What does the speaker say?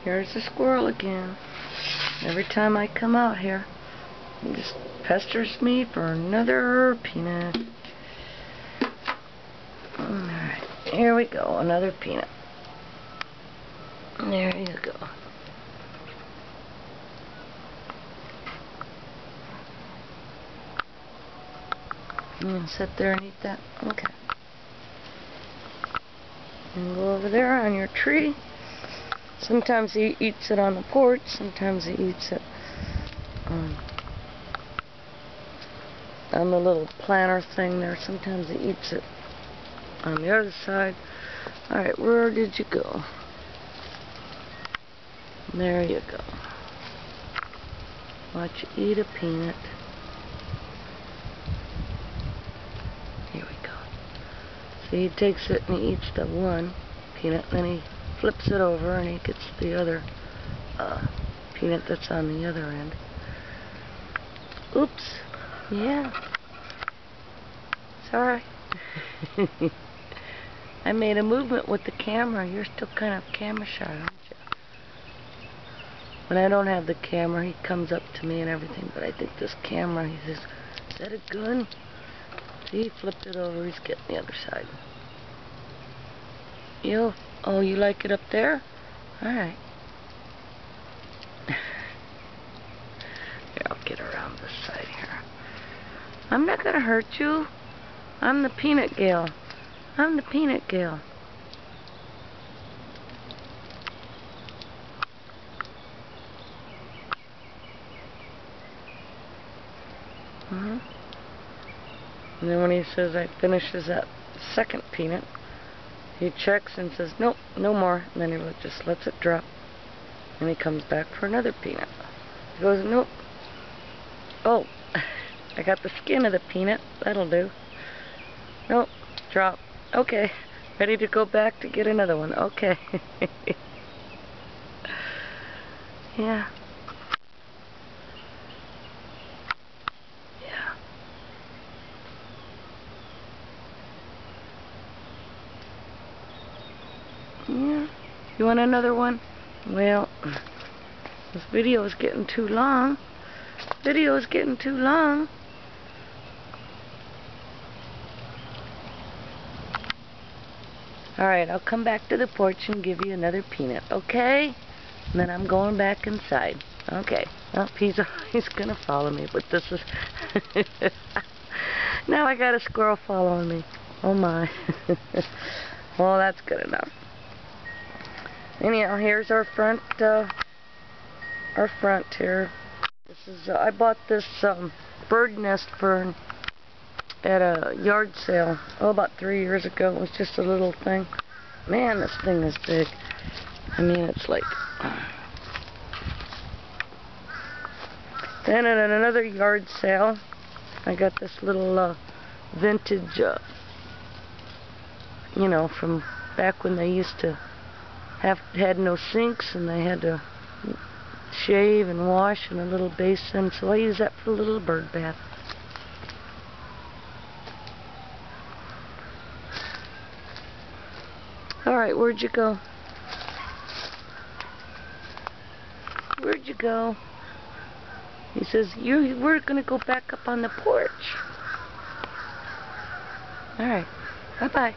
Here's the squirrel again. Every time I come out here, he just pesters me for another peanut. Alright, here we go, another peanut. There you go. You can sit there and eat that? Okay. And go over there on your tree. Sometimes he eats it on the porch, sometimes he eats it on the little planter thing there. Sometimes he eats it on the other side. Alright, where did you go? There you go. Watch you eat a peanut. Here we go. See, he takes it and he eats the one peanut, then he flips it over and he gets the other peanut that's on the other end. Oops. Yeah. It's alright. I made a movement with the camera. You're still kind of camera shy, aren't you? When I don't have the camera, he comes up to me and everything, but I think this camera, he says, "Is that a gun?" See, he flipped it over. He's getting the other side. Yo. Oh, you like it up there? Alright. Here, I'll get around this side here. I'm not gonna hurt you. I'm the peanut gal. I'm the peanut gal. And then when he says I finishes that second peanut, he checks and says, "Nope, no more." And then he just lets it drop. And he comes back for another peanut. He goes, "Nope. Oh, I got the skin of the peanut. That'll do. Nope, drop. Okay, ready to go back to get another one. Okay." Yeah. Yeah. Yeah. You want another one? Well, this video is getting too long. Video is getting too long. Alright, I'll come back to the porch and give you another peanut, okay? And then I'm going back inside. Okay. Well, he's gonna follow me, but this is... Now I got a squirrel following me. Oh my. Well, that's good enough. Anyhow, here's our front here. This is I bought this bird nest fern at a yard sale, about 3 years ago. It was just a little thing. Man, this thing is big. I mean, it's like... Then at another yard sale, I got this little vintage, you know, from back when they used to had no sinks and they had to shave and wash in a little basin, so I use that for a little bird bath. Alright, where'd you go? Where'd you go? He says, we're gonna go back up on the porch. Alright, bye-bye.